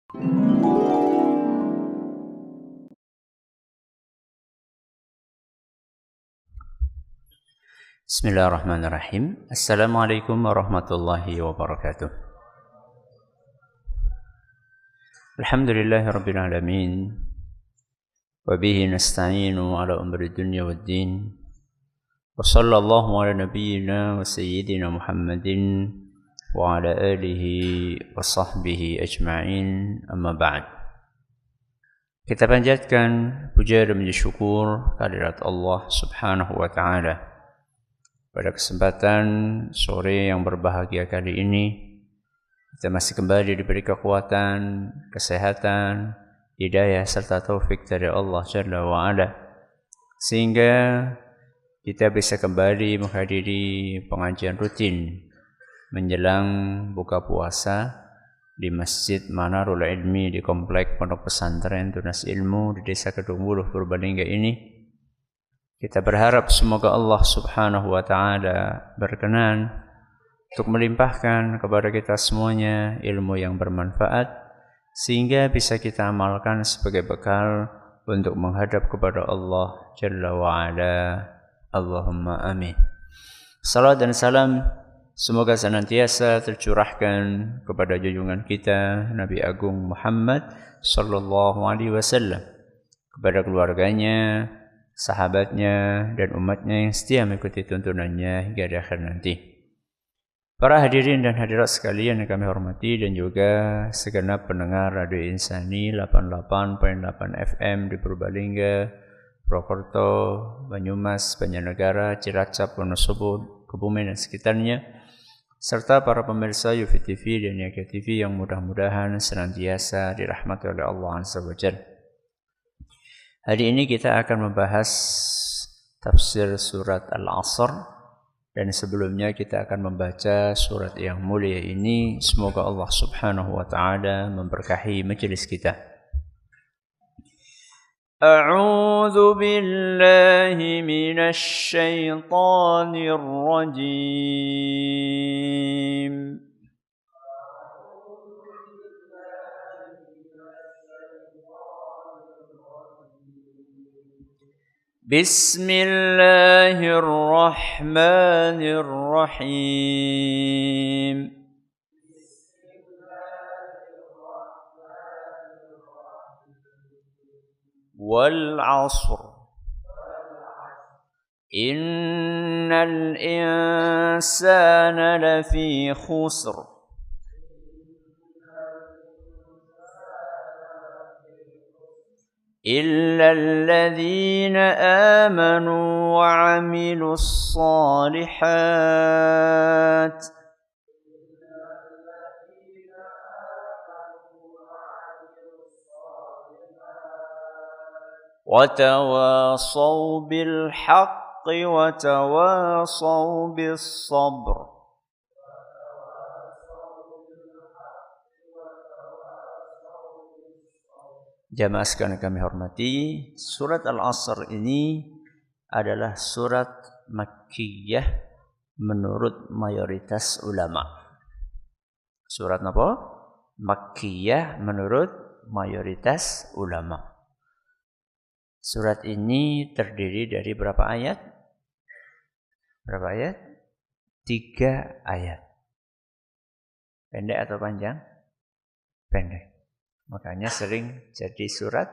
Bismillahirrahmanirrahim. Assalamualaikum warahmatullahi wabarakatuh. Alhamdulillahirabbil alamin. Wa bihi nasta'inu ala umri dunya waddin. Wa sallallahu ala nabiyyina wa sayyidina Muhammadin wa ala alihi wa sahbihi ajma'in. Amma ba'd. Kita panjatkan puja dan puji syukur kehadirat Allah Subhanahu wa taala. Pada kesempatan sore yang berbahagia kali ini, kita masih kembali diberi kekuatan, kesehatan, hidayah serta taufik dari Allah Jalla wa Ala, sehingga kita bisa kembali menghadiri pengajian rutin menjelang buka puasa di Masjid Manarul Ilmi di Komplek Pondok Pesantren Tunas Ilmu di Desa Kedung Wuluh Purbalingga ini. Kita berharap semoga Allah Subhanahu wa taala berkenan untuk melimpahkan kepada kita semuanya ilmu yang bermanfaat sehingga bisa kita amalkan sebagai bekal untuk menghadap kepada Allah Jalla wa Ala. Allahumma amin. Salam dan salam semoga senantiasa tercurahkan kepada junjungan kita Nabi Agung Muhammad sallallahu alaihi wasallam, kepada keluarganya, sahabatnya, dan umatnya yang setia mengikuti tuntunannya hingga di akhir nanti. Para hadirin dan hadirat sekalian yang kami hormati dan juga segenap pendengar Radio Insani 88.8 FM di Purbalingga, Purwokerto, Banyumas, Banjarnegara, Cilacap, Wonosobo, Kebumen dan sekitarnya, serta para pemirsa UFI TV dan Yakia TV yang mudah-mudahan senantiasa dirahmati oleh Allah Azza wa Jalla. Hari ini kita akan membahas tafsir surat Al-Asr, dan sebelumnya kita akan membaca surat yang mulia ini. Semoga Allah Subhanahu wa taala memberkahi majelis kita. A'udzu billahi minasy syaithanir rajim. بسم الله الرحمن الرحيم والعصر إن الإنسان لفي خسر إلا الذين آمنوا وعملوا الصالحات وتواصوا بالحق وتواصوا بالصبر. Jamaah sekalian kami hormati, surat Al-Asr ini adalah surat Makkiyah menurut mayoritas ulama. Surat apa? Makkiyah menurut mayoritas ulama. Surat ini terdiri dari berapa ayat? Berapa ayat? 3 ayat. Pendek atau panjang? Pendek. Makanya sering jadi surat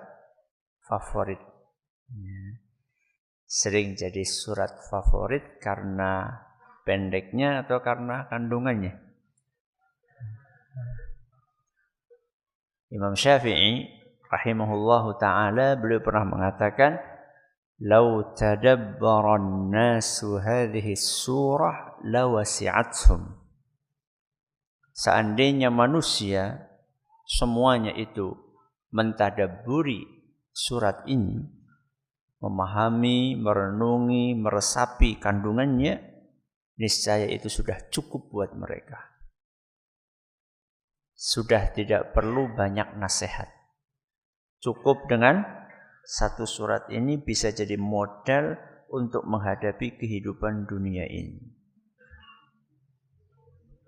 favorit. Sering jadi surat favorit karena pendeknya atau karena kandungannya. Imam Syafi'i rahimahullahu ta'ala beliau pernah mengatakan, "Lau tadabbaran nasu hadhihi surah lawasi'athum." Seandainya manusia semuanya itu mentadabburi surat ini, memahami, merenungi, meresapi kandungannya, niscaya itu sudah cukup buat mereka. Sudah tidak perlu banyak nasihat. Cukup dengan satu surat ini bisa jadi modal untuk menghadapi kehidupan dunia ini.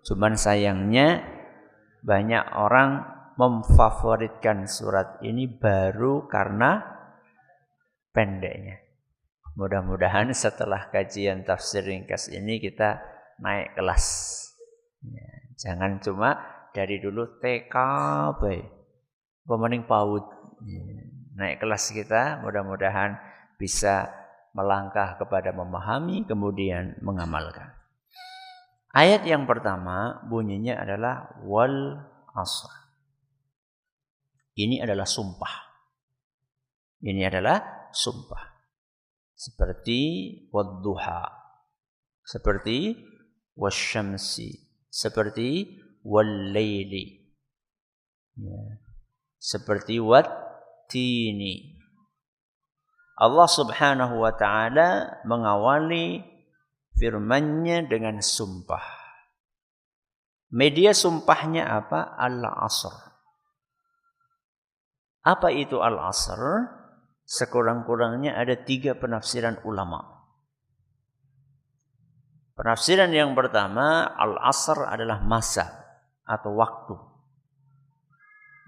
Cuman sayangnya banyak orang memfavoritkan surat ini baru karena pendeknya. Mudah-mudahan setelah kajian tafsir ringkas ini kita naik kelas. Ya, jangan cuma dari dulu TK baik. Pemening PAUD. Ya, naik kelas kita mudah-mudahan bisa melangkah kepada memahami kemudian mengamalkan. Ayat yang pertama bunyinya adalah wal asr. Ini adalah sumpah. Ini adalah sumpah. Seperti wadduha, seperti wasyamsi, seperti wallaili, ya. Seperti wattini. Allah Subhanahu wa taala mengawali firman-Nya dengan sumpah. Media sumpahnya apa? Al-asr. Apa itu al-asr? Sekurang-kurangnya ada 3 penafsiran ulama. Penafsiran yang pertama, al-asr adalah masa atau waktu.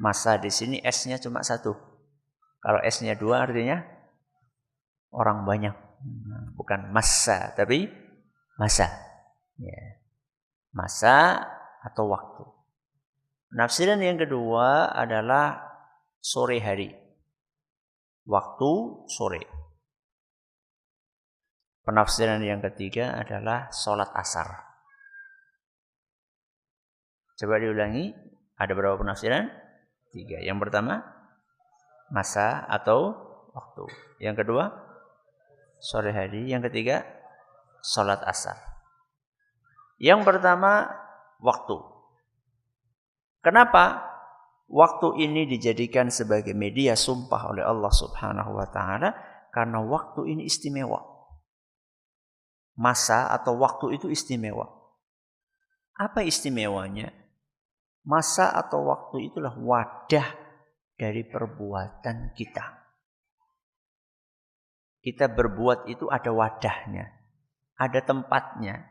Masa di sini S-nya cuma 1. Kalau S-nya 2 artinya orang banyak. Bukan masa, tapi masa. Ya. Masa atau waktu. Penafsiran yang kedua adalah sore hari. Waktu sore. Penafsiran yang ketiga adalah sholat asar. Coba diulangi. Ada berapa penafsiran? 3. Yang pertama, masa atau waktu. Yang kedua, sore hari. Yang ketiga, sholat asar. Yang pertama, waktu. Kenapa? Waktu ini dijadikan sebagai media sumpah oleh Allah Subhanahu wa taala karena waktu ini istimewa. Masa atau waktu itu istimewa. Apa istimewanya? Masa atau waktu itulah wadah dari perbuatan kita. Kita berbuat itu ada wadahnya, ada tempatnya.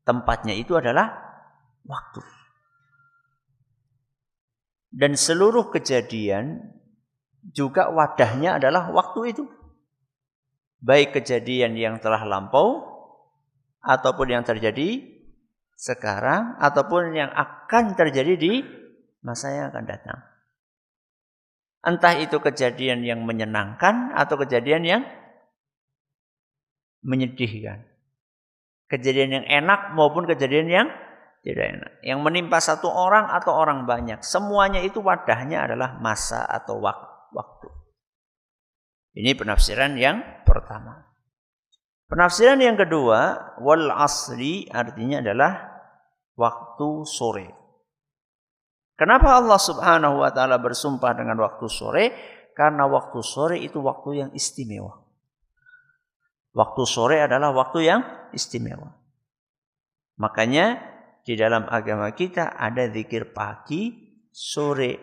Tempatnya itu adalah waktu. Dan seluruh kejadian juga wadahnya adalah waktu itu. Baik kejadian yang telah lampau, ataupun yang terjadi sekarang, ataupun yang akan terjadi di masa yang akan datang. Entah itu kejadian yang menyenangkan atau kejadian yang menyedihkan. Kejadian yang enak maupun kejadian yang tidak enak. Yang menimpa satu orang atau orang banyak. Semuanya itu wadahnya adalah masa atau waktu. Ini penafsiran yang pertama. Penafsiran yang kedua, wal asri artinya adalah waktu sore. Kenapa Allah Subhanahu wa taala bersumpah dengan waktu sore? Karena waktu sore itu waktu yang istimewa. Waktu sore adalah waktu yang istimewa. Makanya di dalam agama kita ada zikir pagi, sore.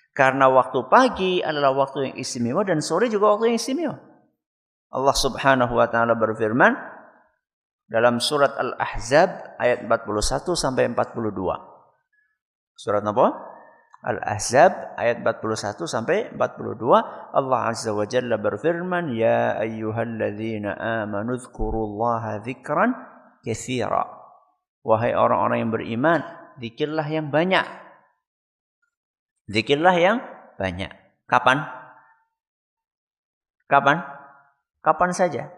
Karena waktu pagi adalah waktu yang istimewa dan sore juga waktu yang istimewa. Allah Subhanahu wa taala berfirman dalam surat Al-Ahzab ayat 41 sampai 42. Surat apa? Al-Ahzab ayat 41 sampai 42. Allah Azza wa Jalla berfirman, "Ya ayyuhalladzina amanu dzkurullaha dzikran katsira." Wahai orang-orang yang beriman, zikirlah yang banyak. Zikirlah yang banyak. Kapan? Kapan? Kapan saja.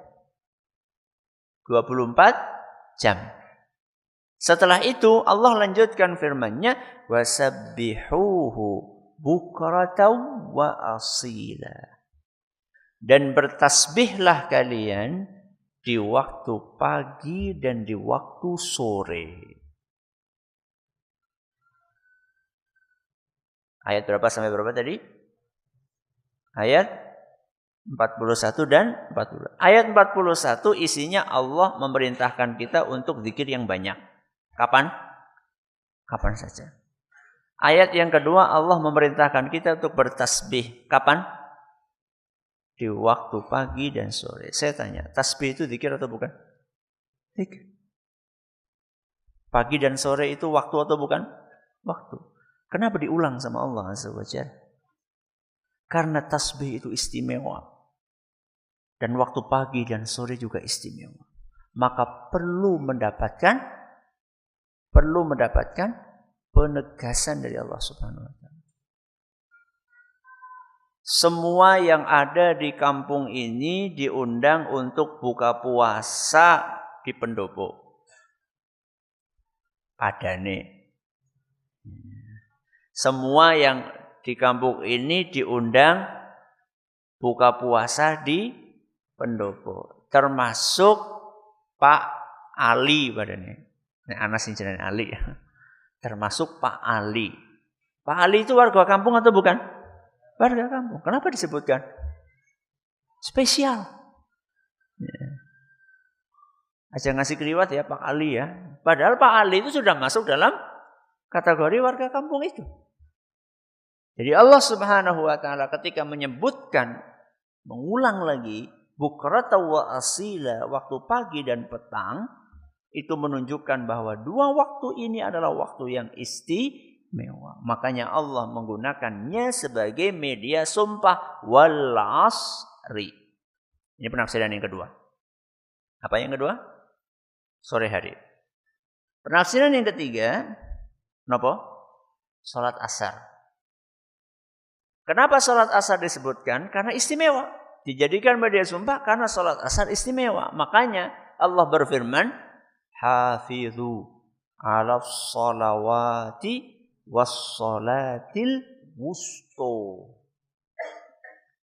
24 jam. Setelah itu Allah lanjutkan firman-Nya, wasabbihuhu bukratan wa asila. Dan bertasbihlah kalian di waktu pagi dan di waktu sore. Ayat berapa sampai berapa tadi? Ayat 41 dan 40. Ayat 41 isinya Allah memerintahkan kita untuk zikir yang banyak. Kapan? Kapan saja. Ayat yang kedua Allah memerintahkan kita untuk bertasbih. Kapan? Di waktu pagi dan sore. Saya tanya, tasbih itu zikir atau bukan? Zikir. Pagi dan sore itu waktu atau bukan? waktu. Kenapa diulang sama Allah Azza wa Jalla? Karena tasbih itu istimewa. Dan waktu pagi dan sore juga istimewa. Maka perlu mendapatkan penegasan dari Allah Subhanahu wa taala. Semua yang ada di kampung ini diundang untuk buka puasa di pendopo. Padane. Semua yang di kampung ini diundang buka puasa di pendopo. Termasuk Pak Ali padane. Nek ana sing jenenge Ali. Termasuk Pak Ali. Pak Ali itu warga kampung atau bukan? Warga kampung. Kenapa disebutkan? Spesial. Ya. Aja ngasih keriwat ya Pak Ali ya. Padahal Pak Ali itu sudah masuk dalam kategori warga kampung itu. Jadi Allah Subhanahu wa taala ketika menyebutkan, mengulang lagi, bukrata wa asila, waktu pagi dan petang, itu menunjukkan bahwa dua waktu ini adalah waktu yang istimewa. Makanya Allah menggunakannya sebagai media sumpah wal asri. Ini penafsiran yang kedua. Apa yang kedua? Sore hari. Penafsiran yang ketiga, kenapa? Salat asar. Kenapa salat asar disebutkan? Karena istimewa. Dijadikan media sumpah karena salat asar istimewa. Makanya Allah berfirman, hafidhu ala sholawati wassolatil wusto.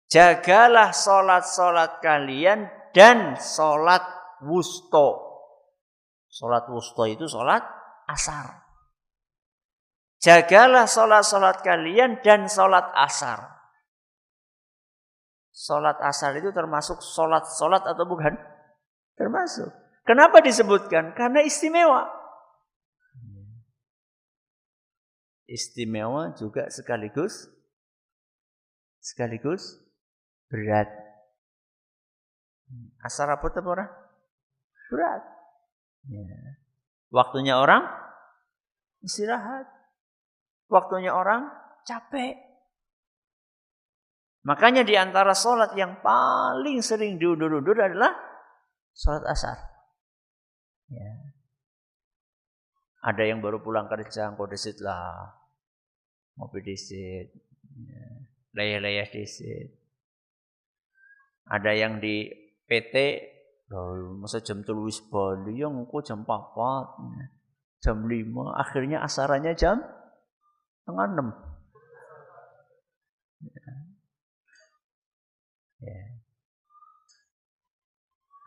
Jagalah solat-solat kalian dan solat wusto. Solat wusto itu solat asar. Jagalah solat-solat kalian dan solat asar. Solat asar itu termasuk solat-solat atau bukan? Termasuk. Kenapa disebutkan? Karena istimewa. Istimewa juga sekaligus berat. Asar apa itu orang? Berat. Ya. Waktunya orang istirahat. Waktunya orang capek. Makanya di antara sholat yang paling sering diundur-undur adalah sholat asar. Ya. Ada yang baru pulang kerja, engkau disit lah. Ngopi disit. Ya. Layah-layah disit. Ada yang di PT, masa jam 3 wis bali, yang engkau jam 4, jam 5. Akhirnya asarannya jam 5:30. Ya.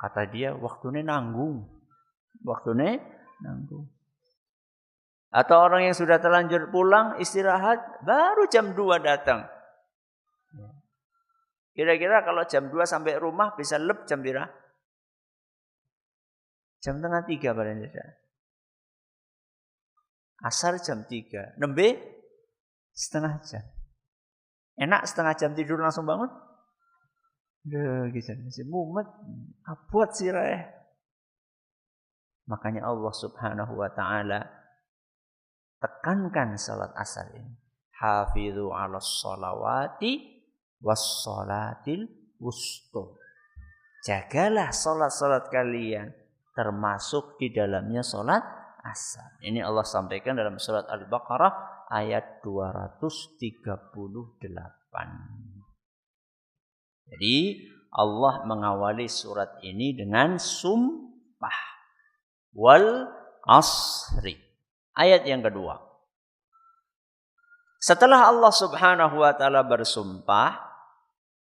Kata dia, waktunya nanggung. Atau orang yang sudah terlanjur pulang, istirahat, baru jam 2 datang. Kira-kira kalau jam 2 sampai rumah bisa lep jam berapa? Jam 2:30 pada Indonesia. Asar jam 3. Nembe setengah jam. Enak setengah jam tidur langsung bangun? Gitu. Mumet. Abot sirah. Makanya Allah Subhanahu wa taala tekankan salat asar ini. Hafidhu 'alas sholawati wassolatil wusto. Jagalah salat-salat kalian, termasuk di dalamnya salat asar. Ini Allah sampaikan dalam surat Al-Baqarah ayat 238. Jadi Allah mengawali surat ini dengan sumpah wal asri. Ayat yang kedua. Setelah Allah Subhanahu wa taala bersumpah,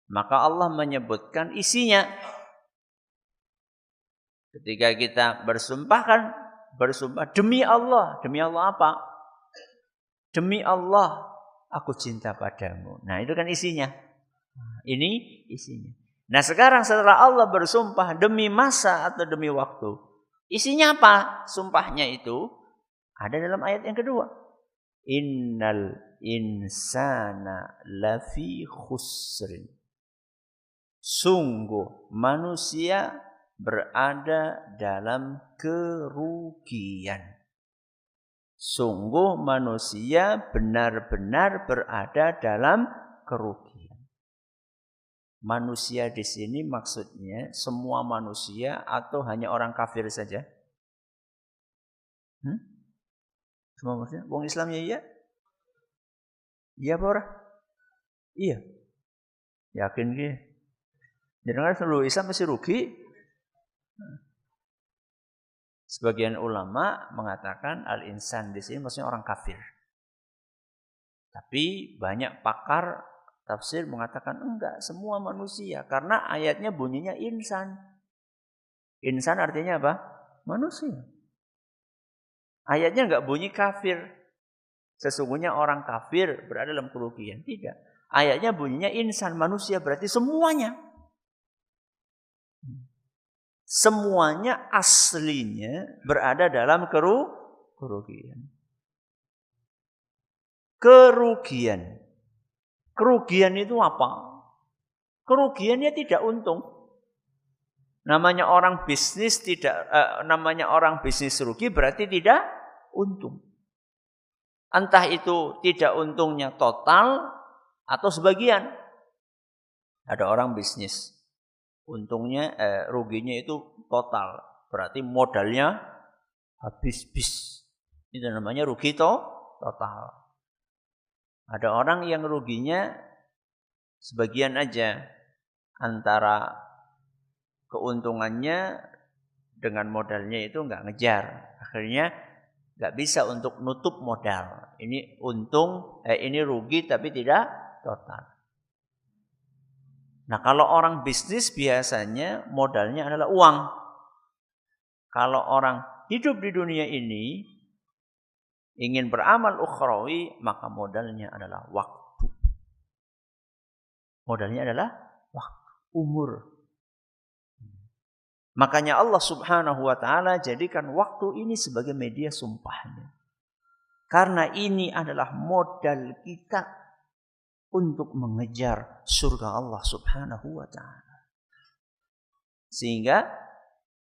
maka Allah menyebutkan isinya. Ketika kita bersumpah kan bersumpah demi Allah. Demi Allah apa? Demi Allah aku cinta padamu. Nah, itu kan isinya. Ini isinya. Nah, sekarang setelah Allah bersumpah demi masa atau demi waktu, isinya apa? Sumpahnya itu ada dalam ayat yang kedua. Innal insana lafi khusrin. Sungguh manusia berada dalam kerugian. Sungguh manusia benar-benar berada dalam kerugian. Manusia di sini maksudnya semua manusia atau hanya orang kafir saja? Semua manusia? Wong Islamnya iya? Iya apa ora? Iya. Yakin ki? Jangan seluruh Islam mesti rugi. Sebagian ulama mengatakan al-insan di sini maksudnya orang kafir. Tapi banyak pakar tafsir mengatakan enggak, semua manusia. Karena ayatnya bunyinya insan. Insan artinya apa? Manusia. Ayatnya enggak bunyi kafir. Sesungguhnya orang kafir berada dalam kerugian. Tidak. Ayatnya bunyinya insan, manusia, berarti semuanya. Semuanya aslinya berada dalam kerugian. Kerugian itu apa? Kerugiannya tidak untung. Namanya orang bisnis rugi berarti tidak untung. Entah itu tidak untungnya total atau sebagian. Ada orang bisnis, ruginya itu total, berarti modalnya habis-bis. Itu namanya rugi total. Ada orang yang ruginya sebagian aja, antara keuntungannya dengan modalnya itu nggak ngejar, akhirnya nggak bisa untuk nutup modal. Ini ini rugi tapi tidak total. Nah, kalau orang bisnis biasanya modalnya adalah uang. Kalau orang hidup di dunia ini ingin beramal ukhrawi, maka modalnya adalah waktu. Modalnya adalah waktu, umur. Makanya Allah Subhanahu wa taala jadikan waktu ini sebagai media sumpahnya. Karena ini adalah modal kita untuk mengejar surga Allah Subhanahu wa taala. Sehingga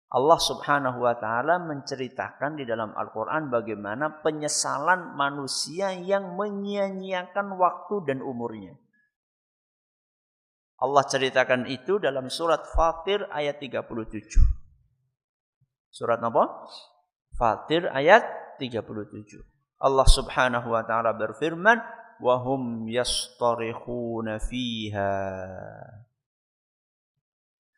Allah Subhanahu wa taala menceritakan di dalam Al-Qur'an bagaimana penyesalan manusia yang menyia-nyiakan waktu dan umurnya. Allah ceritakan itu dalam surat Fatir ayat 37. Surat apa? Fatir ayat 37. Allah Subhanahu wa taala berfirman, "Wa hum yastarikhuna fiha."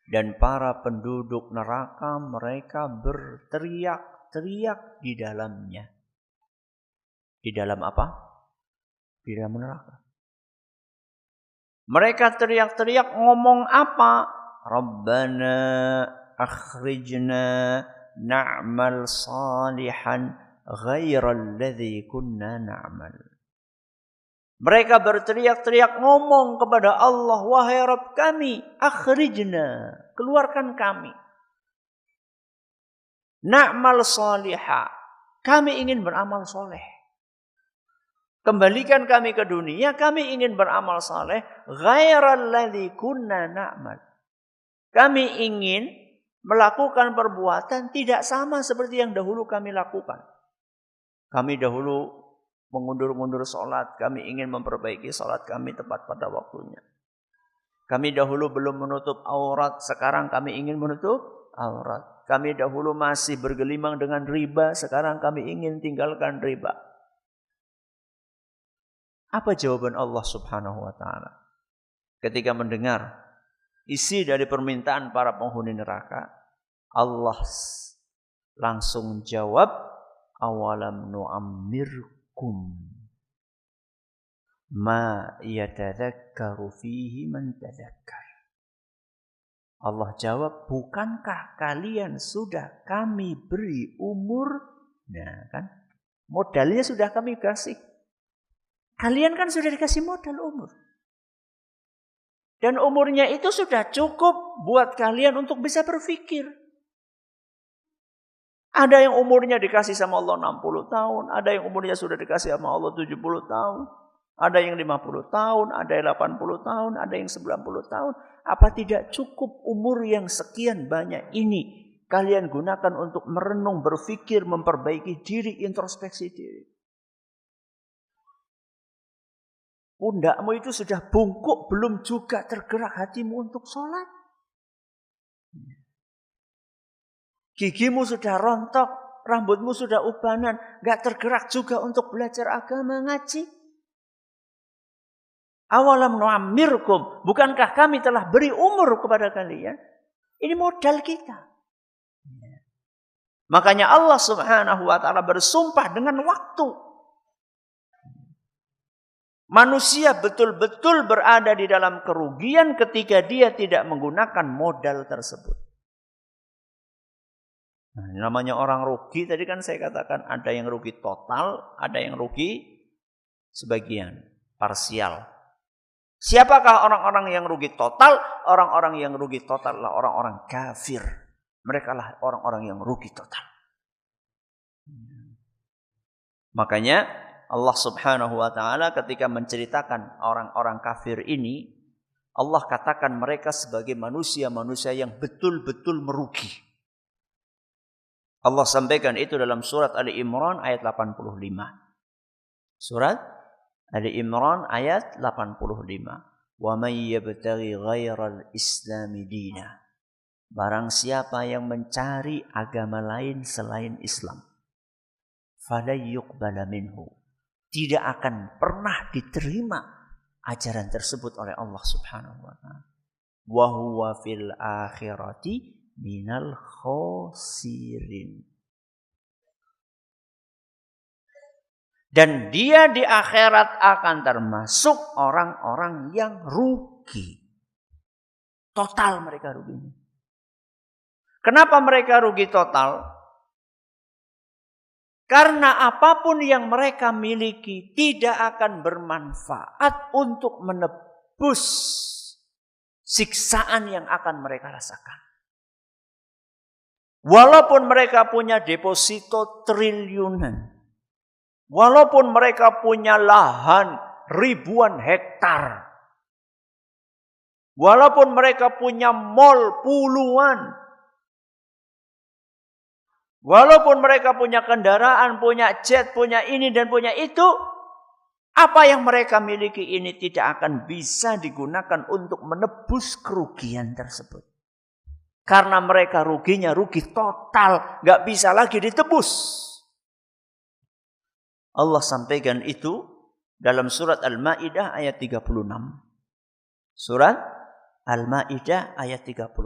Dan para penduduk neraka mereka berteriak-teriak di dalamnya. Di dalam apa? Di dalam neraka. Mereka teriak-teriak ngomong apa? Rabbana akhrijna na'mal salihan ghairal ladzi kunna na'mal. Mereka berteriak-teriak ngomong kepada Allah, wahai Rabb kami, akhrijna, keluarkan kami. Na'mal salihah, kami ingin beramal soleh. Kembalikan kami ke dunia, kami ingin beramal saleh. Ghairal ladzi kunna na'mal. Kami ingin melakukan perbuatan tidak sama seperti yang dahulu kami lakukan. Kami dahulu mengundur-undur sholat, kami ingin memperbaiki sholat kami tepat pada waktunya. Kami dahulu belum menutup aurat, sekarang kami ingin menutup aurat. Kami dahulu masih bergelimang dengan riba, sekarang kami ingin tinggalkan riba. Apa jawaban Allah Subhanahu wa taala ketika mendengar isi dari permintaan para penghuni neraka? Allah langsung jawab, awalam nu'ammirkum ma yatadzakkaru fihi man tadzakkar. Allah jawab, bukankah kalian sudah kami beri umur? Nah kan, modalnya sudah kami kasih. Kalian kan sudah dikasih modal umur. Dan umurnya itu sudah cukup buat kalian untuk bisa berpikir. Ada yang umurnya dikasih sama Allah 60 tahun. Ada yang umurnya sudah dikasih sama Allah 70 tahun. Ada yang 50 tahun. Ada yang 80 tahun. Ada yang 90 tahun. Apa tidak cukup umur yang sekian banyak ini Kalian gunakan untuk merenung, berpikir, memperbaiki diri, introspeksi diri. Pundakmu itu sudah bungkuk, belum juga tergerak hatimu untuk sholat. Gigimu sudah rontok, rambutmu sudah ubanan, gak tergerak juga untuk belajar agama, ngaji. Awalam nu'ammirkum, bukankah kami telah beri umur kepada kalian? Ini modal kita. Makanya Allah Subhanahu wa ta'ala bersumpah dengan waktu. Manusia betul-betul berada di dalam kerugian ketika dia tidak menggunakan modal tersebut. Nah, namanya orang rugi, tadi kan saya katakan ada yang rugi total, ada yang rugi sebagian, parsial. Siapakah orang-orang yang rugi total? Orang-orang yang rugi total adalah orang-orang kafir. Mereka lah orang-orang yang rugi total. Makanya Allah Subhanahu wa ta'ala ketika menceritakan orang-orang kafir ini, Allah katakan mereka sebagai manusia-manusia yang betul-betul merugi. Allah sampaikan itu dalam surat Ali Imran ayat 85. Surat Ali Imran ayat 85. Wa may yabtaghi ghairal islami dina. Barang siapa yang mencari agama lain selain Islam, fala yuqbala minhu. Tidak akan pernah diterima ajaran tersebut oleh Allah Subhanahu wa taala. Wa huwa fil akhirati minal khosirin. Dan dia di akhirat akan termasuk orang-orang yang rugi. Total mereka ruginya. Kenapa mereka rugi total? Karena apapun yang mereka miliki tidak akan bermanfaat untuk menebus siksaan yang akan mereka rasakan. Walaupun mereka punya deposito triliunan, walaupun mereka punya lahan ribuan hektar, walaupun mereka punya mall puluhan, walaupun mereka punya kendaraan, punya jet, punya ini dan punya itu, apa yang mereka miliki ini tidak akan bisa digunakan untuk menebus kerugian tersebut. Karena mereka ruginya rugi total, gak bisa lagi ditebus. Allah sampaikan itu dalam surat Al-Maidah ayat 36. Surat Al-Maidah ayat 36.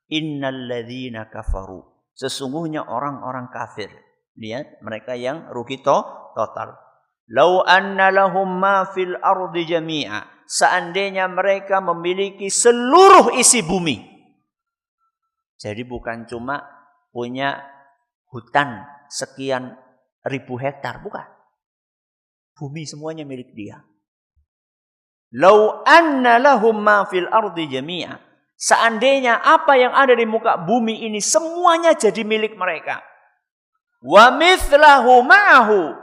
Innal ladzina kafaru. Sesungguhnya orang-orang kafir. Lihat, mereka yang rugi total. Lau anna lahum ma fil ardi jami'a. Seandainya mereka memiliki seluruh isi bumi. Jadi bukan cuma punya hutan sekian ribu hektar, bukan. Bumi semuanya milik dia. Lau anna lahum ma fil ardi jami'a. Seandainya apa yang ada di muka bumi ini semuanya jadi milik mereka. Wa mithlahu ma'ahu.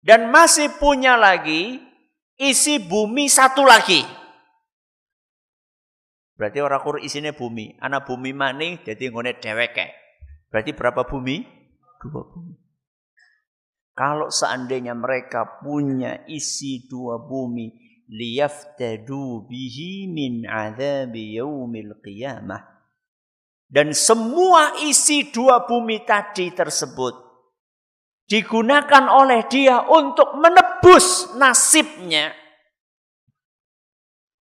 Dan masih punya lagi isi bumi satu lagi. Berarti orang kur isinya bumi. Anak bumi maning jadi ngone dheweke. Berarti berapa bumi? 2 bumi. Kalau seandainya mereka punya isi 2 bumi, liyaftadu bihi min adzabi yaumil qiyamah. Dan semua isi 2 bumi tadi tersebut digunakan oleh dia untuk menebus nasibnya.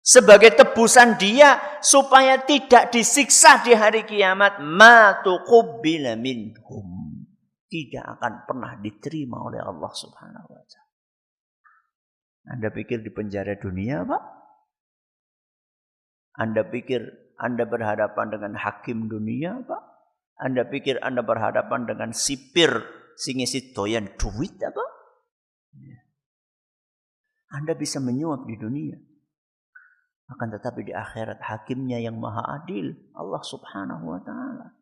Sebagai tebusan dia supaya tidak disiksa di hari kiamat. Ma tuqubila minhum. Tidak akan pernah diterima oleh Allah Subhanahu wa ta'ala. Anda pikir di penjara dunia, Pak? Anda pikir Anda berhadapan dengan hakim dunia, Pak? Anda pikir Anda berhadapan dengan sipir sing isi doyan duit, apa? Anda bisa menyuap di dunia. Akan tetapi di akhirat hakimnya yang maha adil, Allah Subhanahu wa ta'ala.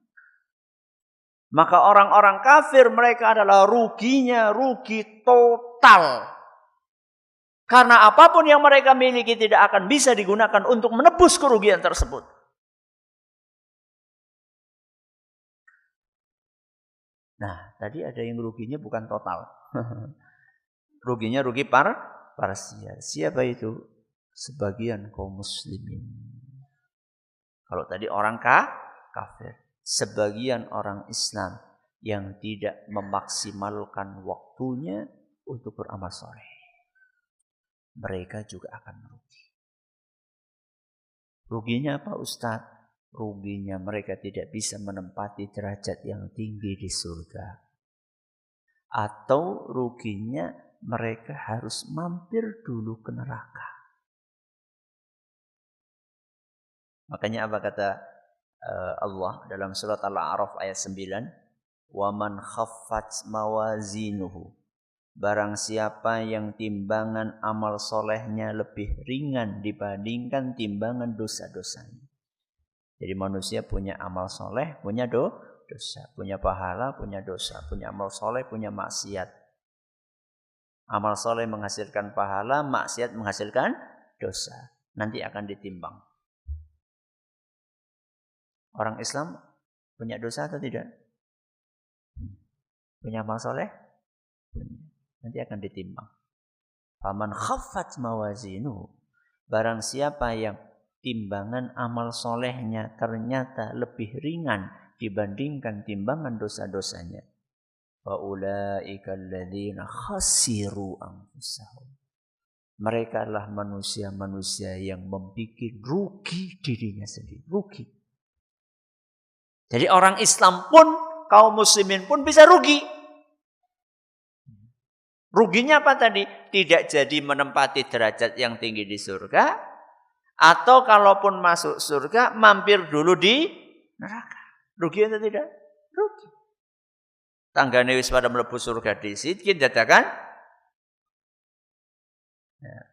Maka orang-orang kafir mereka adalah ruginya rugi total. Karena apapun yang mereka miliki tidak akan bisa digunakan untuk menebus kerugian tersebut. Nah, tadi ada yang ruginya bukan total. Ruginya rugi parsial. Siapa itu? Sebagian kaum muslimin. Kalau tadi orang kafir. Sebagian orang Islam yang tidak memaksimalkan waktunya untuk beramal soleh. Mereka juga akan merugi. Ruginya apa Ustaz? Ruginya mereka tidak bisa menempati derajat yang tinggi di surga. Atau ruginya mereka harus mampir dulu ke neraka. Makanya apa kata Allah dalam surat Al-A'raf ayat 9? Wa man khaffat mawazinuhu. Barang siapa yang timbangan amal solehnya lebih ringan dibandingkan timbangan dosa-dosanya. Jadi manusia punya amal soleh, punya dosa. Punya pahala, punya dosa. Punya amal soleh, punya maksiat. Amal soleh menghasilkan pahala, maksiat menghasilkan dosa. Nanti akan ditimbang. Orang Islam punya dosa atau tidak? Punya amal soleh? Punya. Nanti akan ditimbang. Faman khaffat mawazinu. Barang siapa yang timbangan amal solehnya ternyata lebih ringan dibandingkan timbangan dosa-dosanya. Fa ulaika alladzina khasiru anfusahum. Mereka adalah manusia-manusia yang membuat rugi dirinya sendiri. Rugi. Jadi orang Islam pun, kaum muslimin pun bisa rugi. Ruginya apa tadi? Tidak jadi menempati derajat yang tinggi di surga. Atau kalaupun masuk surga, mampir dulu di neraka. Rugi atau tidak? Rugi. Tanggane wis pada mlebu surga dhisik, iki dadakan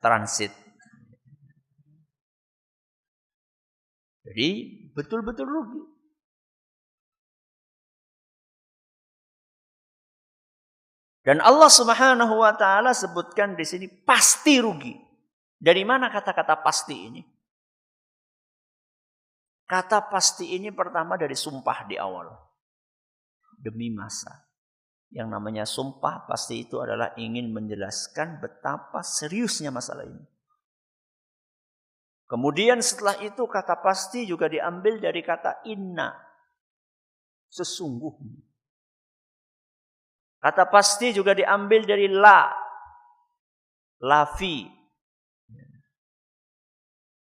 transit. Jadi betul-betul rugi. Dan Allah Subhanahu wa taala sebutkan di sini pasti rugi. Dari mana kata-kata pasti ini? Kata pasti ini pertama dari sumpah di awal. Demi masa. Yang namanya sumpah pasti itu adalah ingin menjelaskan betapa seriusnya masalah ini. Kemudian setelah itu kata pasti juga diambil dari kata inna. Sesungguhnya. Kata pasti juga diambil dari lafi.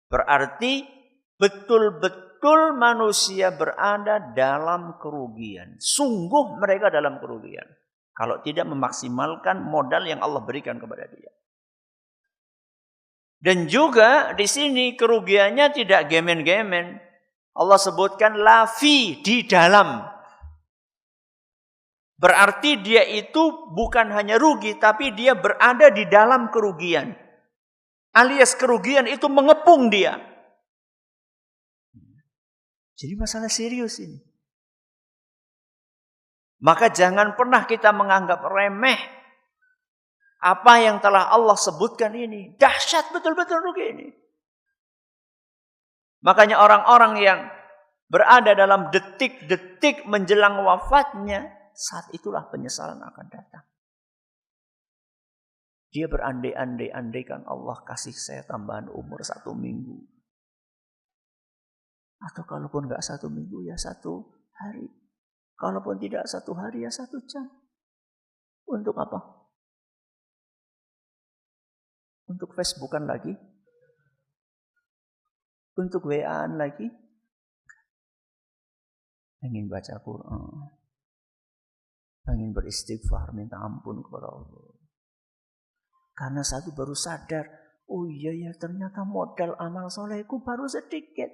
Berarti betul-betul manusia berada dalam kerugian. Sungguh mereka dalam kerugian. Kalau tidak memaksimalkan modal yang Allah berikan kepada dia. Dan juga di sini kerugiannya tidak gemen-gemen. Allah sebutkan lafi di dalam. Berarti dia itu bukan hanya rugi, tapi dia berada di dalam kerugian. Alias kerugian itu mengepung dia. Jadi masalah serius ini. Maka jangan pernah kita menganggap remeh apa yang telah Allah sebutkan ini. Dahsyat betul-betul rugi ini. Makanya orang-orang yang berada dalam detik-detik menjelang wafatnya, saat itulah penyesalan akan datang. Dia berandai-andai-andaikan Allah kasih saya tambahan umur 1 minggu. Atau kalaupun enggak 1 minggu ya 1 hari. Kalaupun tidak 1 hari ya 1 jam. Untuk apa? Untuk Facebookan lagi? Untuk WA-an lagi? Ingin baca Quran. Ingin beristighfar, minta ampun kepada Allah. Karena satu baru sadar, oh iya ya ternyata modal amal solehku baru sedikit.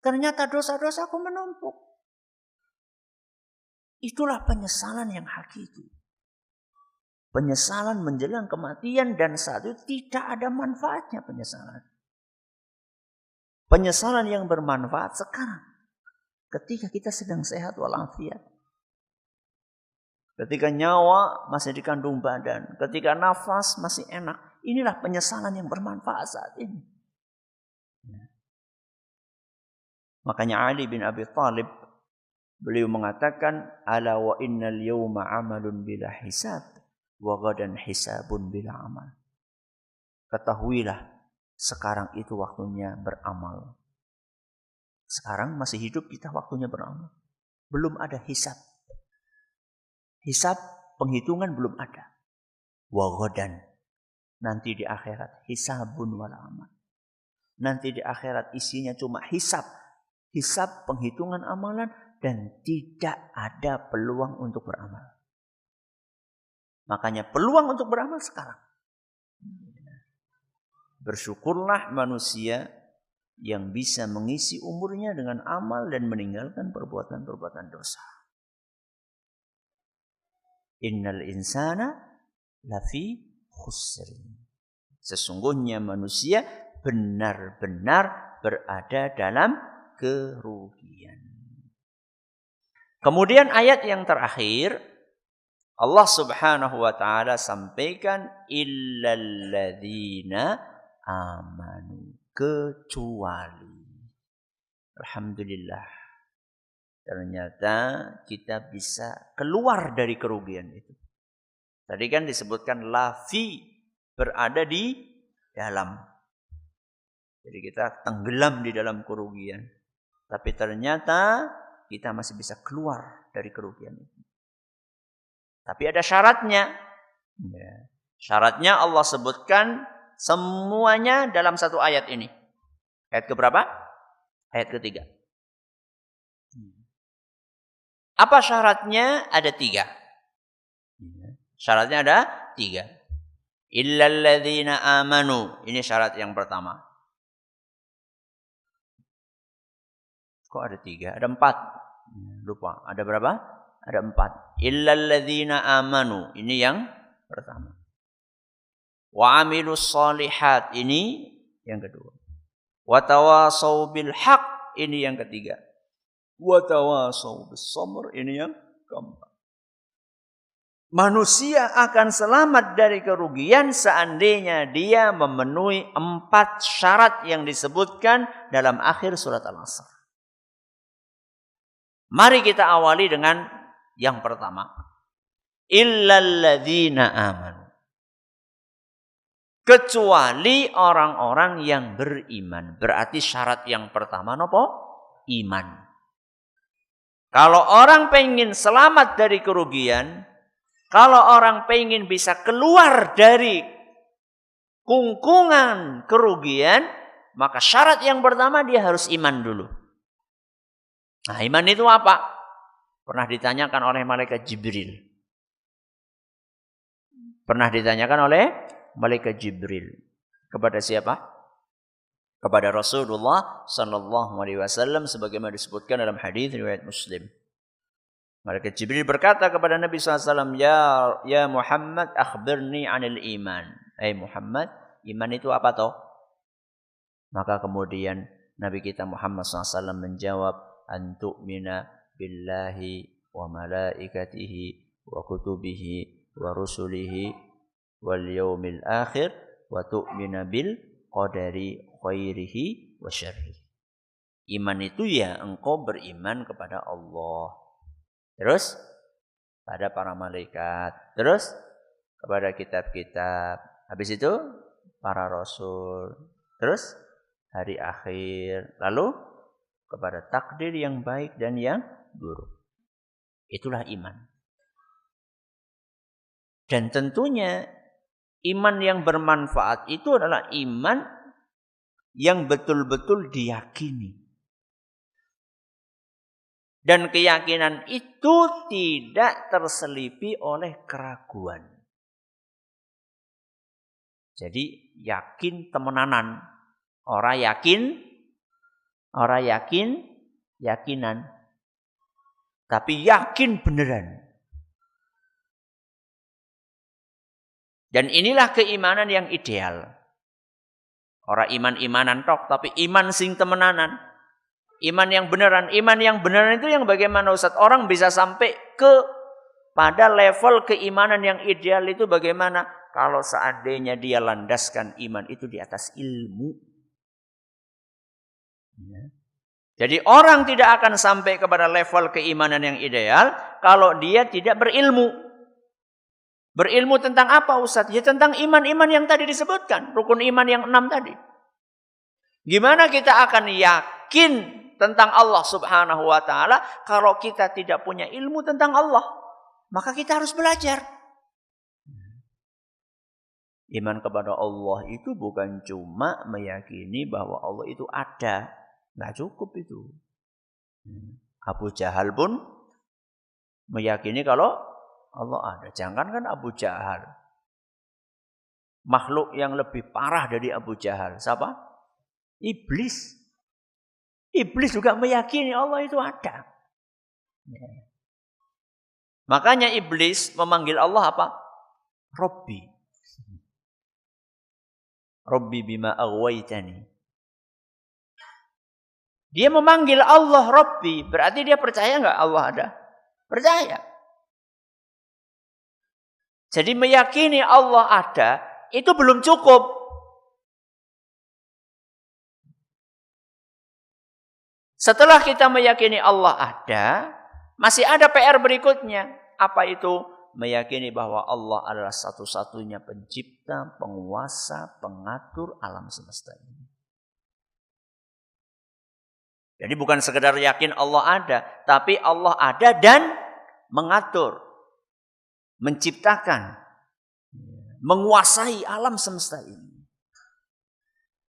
Ternyata dosa-dosaku menumpuk. Itulah penyesalan yang hakiki. Penyesalan menjelang kematian dan saat itu tidak ada manfaatnya penyesalan. Penyesalan yang bermanfaat sekarang. Ketika kita sedang sehat walafiat. Ketika nyawa masih dikandung badan. Ketika nafas masih enak. Inilah penyesalan yang bermanfaat saat ini. Makanya Ali bin Abi Thalib Beliau mengatakan, ala wa innal yawma amalun bila hisab wa ghadan hisabun bila amal. Ketahuilah, sekarang itu waktunya beramal. Sekarang masih hidup kita waktunya beramal. Belum ada hisab. Hisab, penghitungan belum ada. Wa ghadan, nanti di akhirat hisabun wal amal. Nanti di akhirat isinya cuma hisab. Hisab penghitungan amalan dan tidak ada peluang untuk beramal. Makanya peluang untuk beramal sekarang. Bersyukurlah manusia yang bisa mengisi umurnya dengan amal dan meninggalkan perbuatan-perbuatan dosa. Innal insana lafi khusrin. Sesungguhnya manusia benar-benar berada dalam kerugian. Kemudian ayat yang terakhir Allah Subhanahu wa taala sampaikan illalladzina amanu, kecuali. Alhamdulillah. Ternyata kita bisa keluar dari kerugian itu. Tadi kan disebutkan lafi, berada di dalam. Jadi kita tenggelam di dalam kerugian. Tapi ternyata kita masih bisa keluar dari kerugian itu. Tapi ada syaratnya. Syaratnya Allah sebutkan semuanya dalam satu ayat ini. Ayat keberapa? Ayat ketiga. Apa syaratnya? Ada 3. Syaratnya ada 3. Illalladzina amanu. Ini syarat yang pertama. Kok ada 3? Ada 4. Lupa. Ada berapa? Ada 4. Illalladzina amanu. Ini yang pertama. Wa amilus shalihat. Ini yang kedua. Wa tawasau bil haq. Ini yang ketiga. Wa tawasau bis sabr. Ini yang keempat. Manusia akan selamat dari kerugian seandainya dia memenuhi 4 syarat yang disebutkan dalam akhir surat Al-Asr. Mari kita awali dengan yang pertama. Illalladzina amanu. Kecuali orang-orang yang beriman. Berarti syarat yang pertama apa? Iman. Kalau orang pengen selamat dari kerugian, kalau orang pengen bisa keluar dari kungkungan kerugian, maka syarat yang pertama dia harus iman dulu. Nah, iman itu apa? Pernah ditanyakan oleh malaikat Jibril. Pernah ditanyakan oleh malaikat Jibril. Kepada siapa? Kepada Rasulullah sallallahu alaihi wasallam sebagaimana disebutkan dalam hadis riwayat Muslim. Malaikat Jibril berkata kepada Nabi SAW, Ya Muhammad, akhbirni anil iman. Muhammad, iman itu apa toh? Maka kemudian Nabi kita Muhammad SAW menjawab, Antu'mina billahi wa malaikatihi wa kutubihi wa rusulihi wal yaumil akhir wa tu'mina bil qadari khairihi wa syarrihi. Iman itu ya engkau beriman kepada Allah. Terus pada para malaikat, terus kepada kitab-kitab, habis itu para rasul, terus hari akhir, lalu kepada takdir yang baik dan yang buruk. Itulah iman. Dan tentunya iman yang bermanfaat itu adalah iman yang betul-betul diyakini. Dan keyakinan itu tidak terselipi oleh keraguan. Jadi yakin temenanan. Orang yakin yakinan. Tapi yakin beneran. Dan inilah keimanan yang ideal. Orang iman-imanan tok, tapi iman sing temenanan. Iman yang beneran. Iman yang beneran itu yang bagaimana Ustaz? Orang bisa sampai pada level keimanan yang ideal itu bagaimana? Kalau seandainya dia landaskan iman itu di atas ilmu. Ya. Jadi orang tidak akan sampai kepada level keimanan yang ideal kalau dia tidak berilmu. Berilmu tentang apa Ustaz? Ya tentang iman-iman yang tadi disebutkan. Rukun iman yang 6 tadi. Gimana kita akan yakin tentang Allah subhanahu wa ta'ala kalau kita tidak punya ilmu tentang Allah? Maka kita harus belajar. Iman kepada Allah itu bukan cuma meyakini bahwa Allah itu ada. Nggak cukup itu. Abu Jahal pun meyakini kalau Allah ada. Jangan kan Abu Jahal. Makhluk yang lebih parah dari Abu Jahal. Siapa? Iblis. Iblis juga meyakini Allah itu ada. Makanya Iblis memanggil Allah apa? Rabbi. Rabbi bima aghwaytani. Dia memanggil Allah Rabbi. Berarti dia percaya nggak Allah ada? Percaya. Jadi meyakini Allah ada, itu belum cukup. Setelah kita meyakini Allah ada, masih ada PR berikutnya. Apa itu? Meyakini bahwa Allah adalah satu-satunya pencipta, penguasa, pengatur alam semesta ini. Jadi bukan sekedar yakin Allah ada, tapi Allah ada dan mengatur, menciptakan, menguasai alam semesta ini.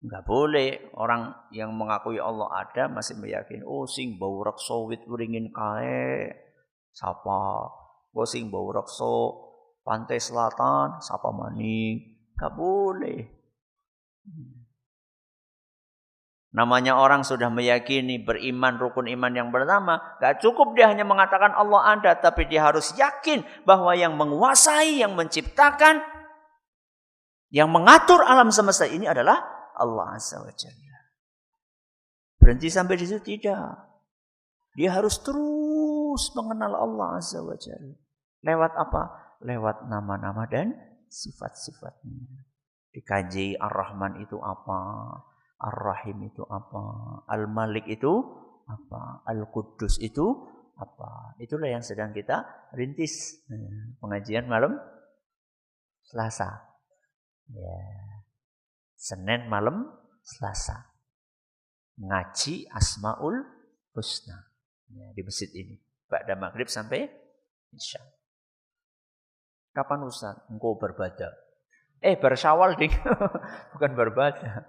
Enggak boleh orang yang mengakui Allah ada masih meyakini, oh sing bau rekso wit wiringin kae, sapa? Oh sing bau rekso pantai selatan, sapa maning? Enggak boleh. Namanya orang sudah meyakini beriman rukun iman yang pertama, gak cukup dia hanya mengatakan Allah ada, tapi dia harus yakin bahwa yang menguasai, yang menciptakan, yang mengatur alam semesta ini adalah Allah Azza wa Jalla. Berhenti sampai di situ tidak. Dia harus terus mengenal Allah Azza wa Jalla. Lewat apa? Lewat nama-nama dan sifat-sifatnya. Dikaji Ar-Rahman itu apa? Ar-Rahim itu apa? Al-Malik itu apa? Al-Quddus itu apa? Itulah yang sedang kita rintis. Pengajian malam Selasa. Ya. Senin malam Selasa. Ngaji Asmaul Husna. Ya, di masjid ini. Ba'da maghrib sampai Isya. Kapan Ustaz? Engkau berbada. Bersyawal ding. Bukan berbada.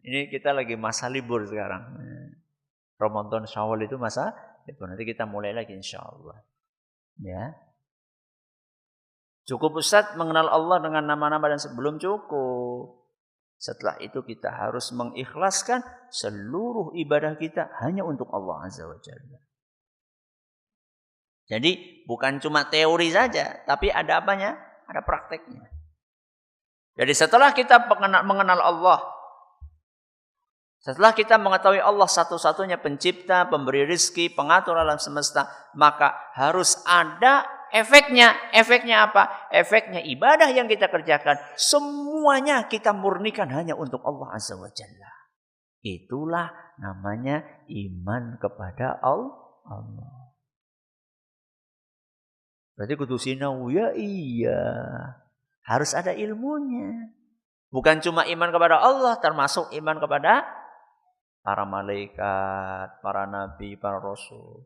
Ini kita lagi masa libur sekarang. Ramadan Syawal itu masa libur. Nanti kita mulai lagi insyaallah. Ya. Cukup Ustaz mengenal Allah dengan nama-nama dan sebelum cukup. Setelah itu kita harus mengikhlaskan seluruh ibadah kita hanya untuk Allah Azza wa Jalla. Jadi bukan cuma teori saja, tapi ada apanya? Ada prakteknya. Jadi setelah kita mengenal Allah, setelah kita mengetahui Allah satu-satunya pencipta, pemberi rizki, pengatur alam semesta, maka harus ada efeknya. Efeknya apa? Efeknya ibadah yang kita kerjakan, semuanya kita murnikan hanya untuk Allah Azza wa Jalla. Itulah namanya iman kepada Allah. Berarti kudu sinau, ya iya. Harus ada ilmunya. Bukan cuma iman kepada Allah, termasuk iman kepada para malaikat, para nabi, para rasul.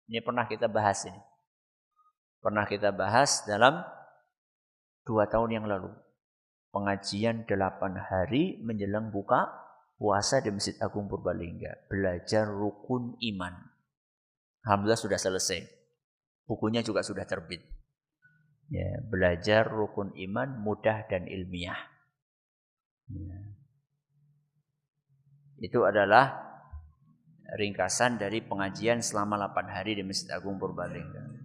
Ini pernah kita bahas ini. Pernah kita bahas dalam 2 tahun yang lalu. Pengajian 8 hari menjelang buka puasa di Masjid Agung Purbalingga. Belajar rukun iman. Alhamdulillah sudah selesai. Bukunya juga sudah terbit. Ya, belajar rukun iman mudah dan ilmiah. Ya. Itu adalah ringkasan dari pengajian selama 8 hari di Masjid Agung Purbalingga.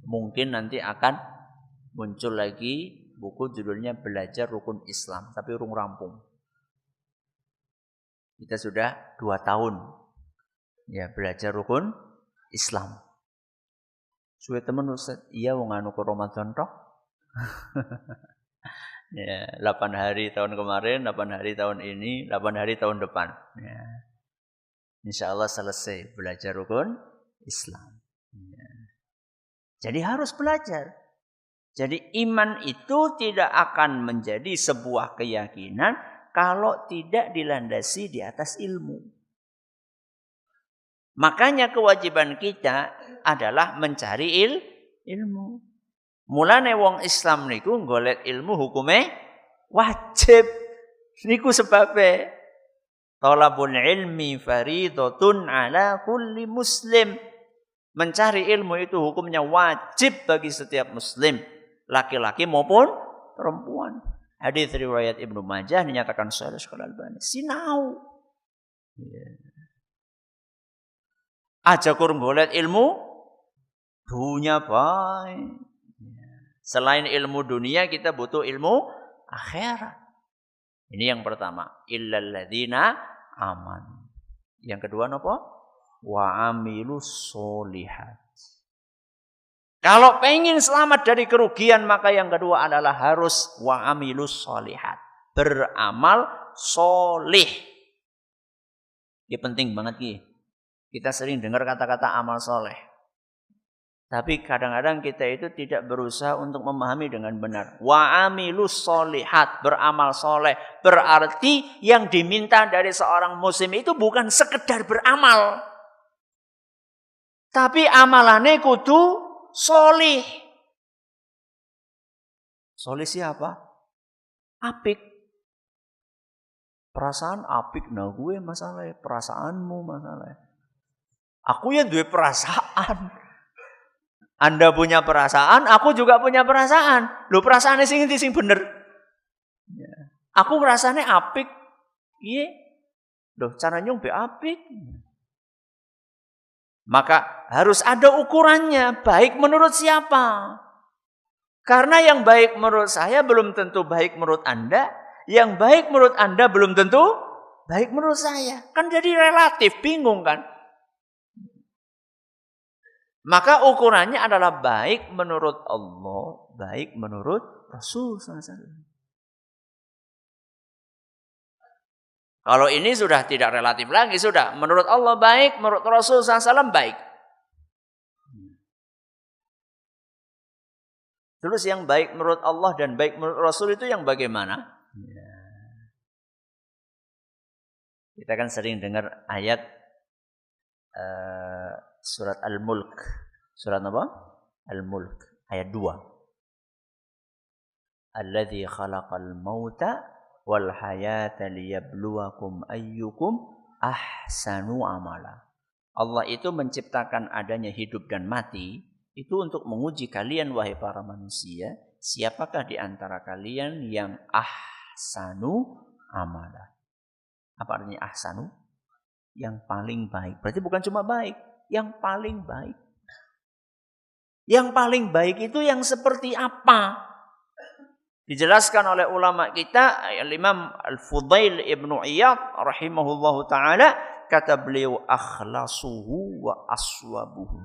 Mungkin nanti akan muncul lagi buku judulnya Belajar Rukun Islam, tapi urung rampung. Kita sudah 2 tahun ya belajar rukun Islam. Suwe temen Ustaz, iya wong anu ke Ramadan tok. Ya, 8 hari tahun kemarin, 8 hari tahun ini, 8 hari tahun depan. Ya. insya Allah selesai belajar rukun Islam. Ya. Jadi harus belajar. Jadi iman itu tidak akan menjadi sebuah keyakinan kalau tidak dilandasi di atas ilmu. Makanya kewajiban kita adalah mencari ilmu. Mulane wong Islam niku golek ilmu hukume wajib. Niku sebabe talabul ilmi faridatun ala kulli muslim. Mencari ilmu itu hukumnya wajib bagi setiap muslim, laki-laki maupun perempuan. Hadis riwayat Ibnu Majah dinyatakan sahih Syekh Al-Albani. Sinau. Aja kurang golek ilmu dunia baik. Selain ilmu dunia kita butuh ilmu akhirat. Ini yang pertama, illal ladzina aman. Yang kedua apa? Wa amilus solihat. Kalau pengen selamat dari kerugian, maka yang kedua adalah harus wa amilus solihat. Beramal solih. Ini penting banget Ki. Kita sering dengar kata-kata amal soleh. Tapi kadang-kadang kita itu tidak berusaha untuk memahami dengan benar. Wa amilus solihat, beramal soleh. Berarti yang diminta dari seorang muslim itu bukan sekedar beramal. Tapi amalannya kudu solih. Solih siapa? Apik. Perasaan apik. Nah gue masalah. Perasaanmu masalah. Aku ya duwe perasaan. Anda punya perasaan, aku juga punya perasaan. Loh perasaannya sing bener. Ya. Aku ngerasanya apik. Iya. Loh caranya be apik. Maka harus ada ukurannya. Baik menurut siapa? Karena yang baik menurut saya belum tentu baik menurut Anda. Yang baik menurut Anda belum tentu baik menurut saya. Kan jadi relatif, bingung kan? Maka ukurannya adalah baik menurut Allah, baik menurut Rasul SAW. Kalau ini sudah tidak relatif lagi, sudah menurut Allah baik, menurut Rasul SAW baik. Terus yang baik menurut Allah dan baik menurut Rasul itu yang bagaimana? Kita kan sering dengar ayat surat Al-Mulk. Surat apa? Al-Mulk. Ayat 2. Alladzi khalaqal mauta wal hayata liyabluwakum ayyukum ahsanu amala. Allah itu menciptakan adanya hidup dan mati itu untuk menguji kalian wahai para manusia, siapakah di antara kalian yang ahsanu amala. Apa artinya ahsanu? Yang paling baik. Berarti bukan cuma baik, yang paling baik. Yang paling baik itu yang seperti apa? Dijelaskan oleh ulama kita, Imam Al-Fudail Ibnu Iyad rahimahullahu taala, kata beliau akhlasuhu wa aswabuhu.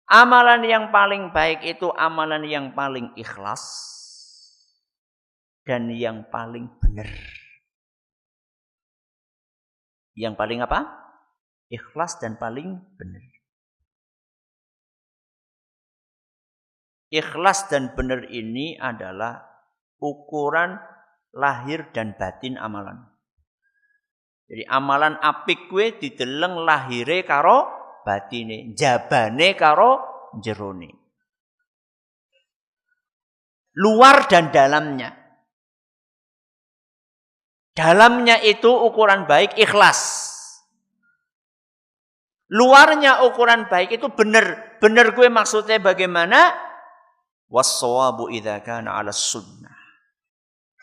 Amalan yang paling baik itu amalan yang paling ikhlas dan yang paling benar. Yang paling apa? Ikhlas dan paling benar. Ikhlas dan benar ini adalah ukuran lahir dan batin amalan. Jadi amalan apik kuwi dideleng lahire karo batine, jabane karo jerone. Luar dan dalamnya. Dalamnya itu ukuran baik ikhlas. Luarnya ukuran baik itu benar. Benar gue maksudnya bagaimana? Was-shawabu idza kana 'ala sunnah.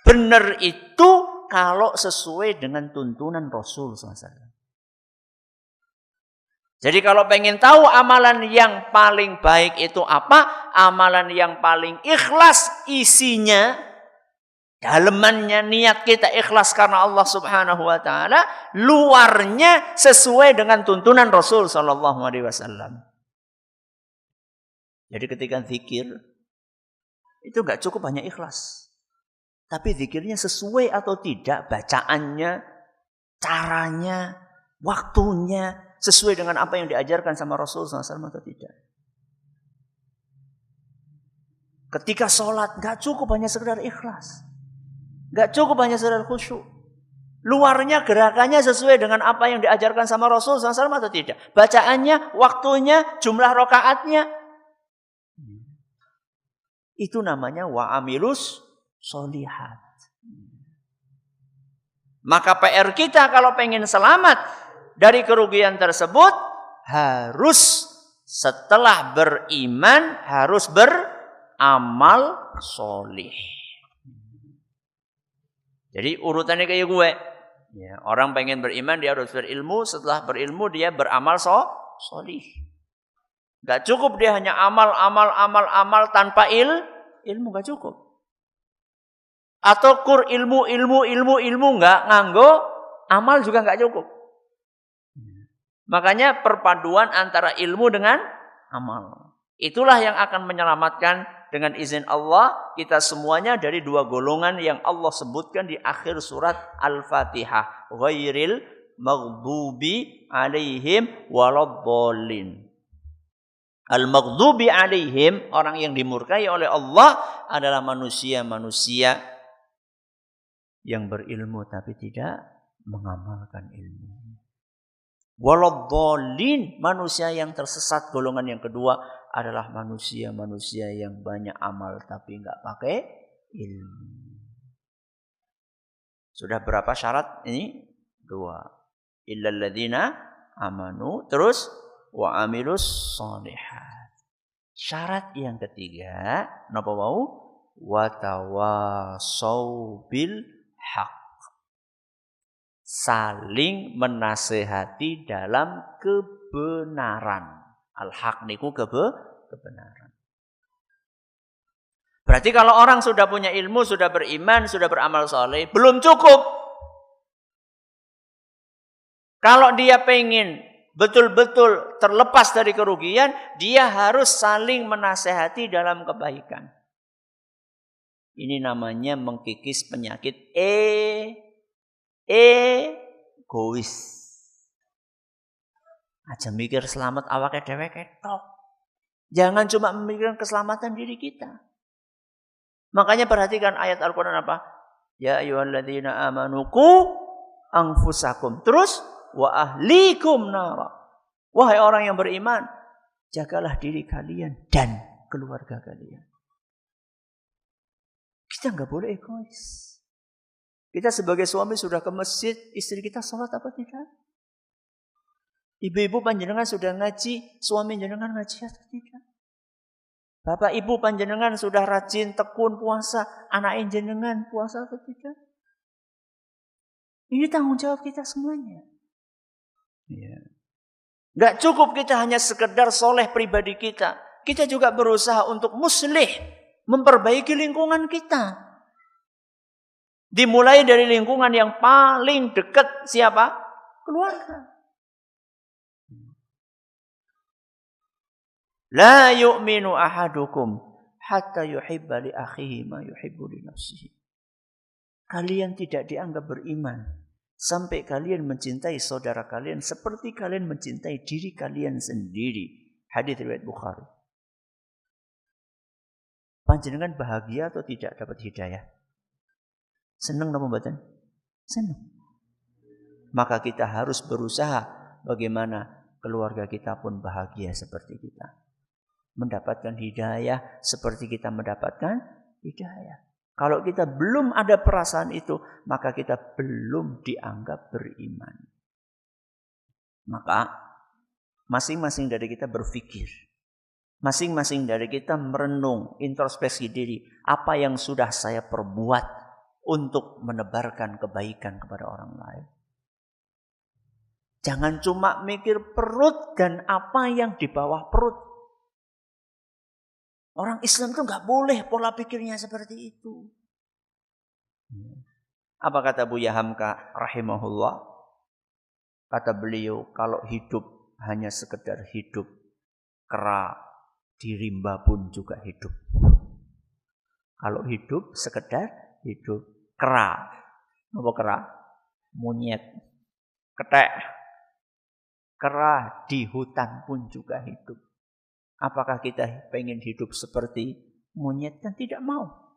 Benar itu kalau sesuai dengan tuntunan Rasul SAW. Jadi kalau pengen tahu amalan yang paling baik itu apa? Amalan yang paling ikhlas isinya. Dalemannya niat kita ikhlas karena Allah Subhanahu wa taala, luarnya sesuai dengan tuntunan Rasul sallallahu alaihi wasallam. Jadi ketika zikir itu enggak cukup hanya ikhlas. Tapi zikirnya sesuai atau tidak bacaannya, caranya, waktunya sesuai dengan apa yang diajarkan sama Rasulullah SAW atau tidak. Ketika sholat gak cukup hanya sekedar ikhlas, gak cukup hanya sekedar khusyuk. Luarnya gerakannya sesuai dengan apa yang diajarkan sama Rasulullah SAW atau tidak. Bacaannya, waktunya, jumlah rakaatnya. Itu namanya wa'amilus sholihat. Maka PR kita kalau pengen selamat dari kerugian tersebut, harus setelah beriman, harus beramal sholih. Jadi urutannya kayak gue. Ya, orang pengen beriman, dia harus berilmu. Setelah berilmu, dia beramal sholih. Gak cukup dia hanya amal tanpa ilmu. Gak cukup. Atau ilmu gak nganggo, amal juga gak cukup. Makanya perpaduan antara ilmu dengan amal. Itulah yang akan menyelamatkan dengan izin Allah kita semuanya dari dua golongan yang Allah sebutkan di akhir surat Al-Fatihah. Ghairil maghdubi alaihim waladhdallin. Al-maghdubi alaihim, orang yang dimurkai oleh Allah adalah manusia-manusia yang berilmu tapi tidak mengamalkan ilmu. Waladhdallin, manusia yang tersesat, golongan yang kedua adalah manusia-manusia yang banyak amal tapi enggak pakai ilmu. Sudah berapa syarat ini? 2. Illal ladzina amanu, terus wa amilus sholihat. Syarat yang ketiga, napa wau? Wa tawasau bil haq. Saling menasehati dalam kebenaran. Al-haq niku kebenaran. Berarti kalau orang sudah punya ilmu, sudah beriman, sudah beramal soleh, belum cukup. Kalau dia pengen betul-betul terlepas dari kerugian, dia harus saling menasehati dalam kebaikan. Ini namanya mengkikis penyakit egois. Aja mikir selamat awake dhewe ketok. Jangan cuma memikirkan keselamatan diri kita. Makanya perhatikan ayat Al-Quran apa? Ya ayyuhalladzina amanu qu anfusakum. Terus wa ahlikum nara. Wahai orang yang beriman, jagalah diri kalian dan keluarga kalian. Kita enggak boleh egois. Kita sebagai suami sudah ke masjid, istri kita sholat apa tidak? Ibu-ibu panjenengan sudah ngaji, suami jenengan ngaji atau tidak? Bapak ibu panjenengan sudah rajin tekun puasa, anak jenengan puasa atau tidak? Ini tanggung jawab kita semuanya. Ya. Gak cukup kita hanya sekedar soleh pribadi kita. Kita juga berusaha untuk muslih, memperbaiki lingkungan kita. Dimulai dari lingkungan yang paling dekat siapa? Keluarga. La yu'minu ahadukum hatta yuhibba li akhihi ma yuhibbu li nafsihi. Kalian tidak dianggap beriman sampai kalian mencintai saudara kalian seperti kalian mencintai diri kalian sendiri. Hadis riwayat Bukhari. Panjenengan bahagia atau tidak dapat hidayah? Senang napa mboten? Senang. Maka kita harus berusaha bagaimana keluarga kita pun bahagia seperti kita. Mendapatkan hidayah seperti kita mendapatkan hidayah. Kalau kita belum ada perasaan itu, maka kita belum dianggap beriman. Maka masing-masing dari kita berpikir. Masing-masing dari kita merenung, introspeksi diri. Apa yang sudah saya perbuat untuk menebarkan kebaikan kepada orang lain. Jangan cuma mikir perut dan apa yang di bawah perut. Orang Islam itu nggak boleh pola pikirnya seperti itu. Apa kata Buya Hamka rahimahullah? Kata beliau, kalau hidup hanya sekedar hidup, kera di rimba pun juga hidup. Kalau hidup sekedar hidup, kera. Apa kera? Monyet. Ketek. Kera di hutan pun juga hidup. Apakah kita pengen hidup seperti monyet? Kan tidak mau.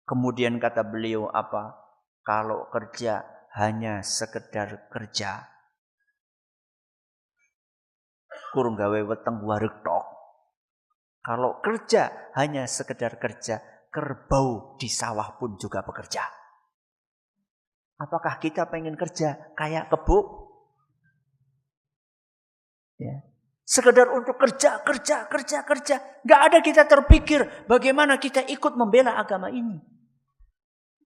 Kemudian kata beliau apa? Kalau kerja hanya sekedar kerja. Kurang gawe weteng wareg tok. Kalau kerja hanya sekedar kerja, kerbau di sawah pun juga bekerja. Apakah kita pengen kerja kayak kebo? Ya. Sekedar untuk kerja. Gak ada kita terpikir bagaimana kita ikut membela agama ini.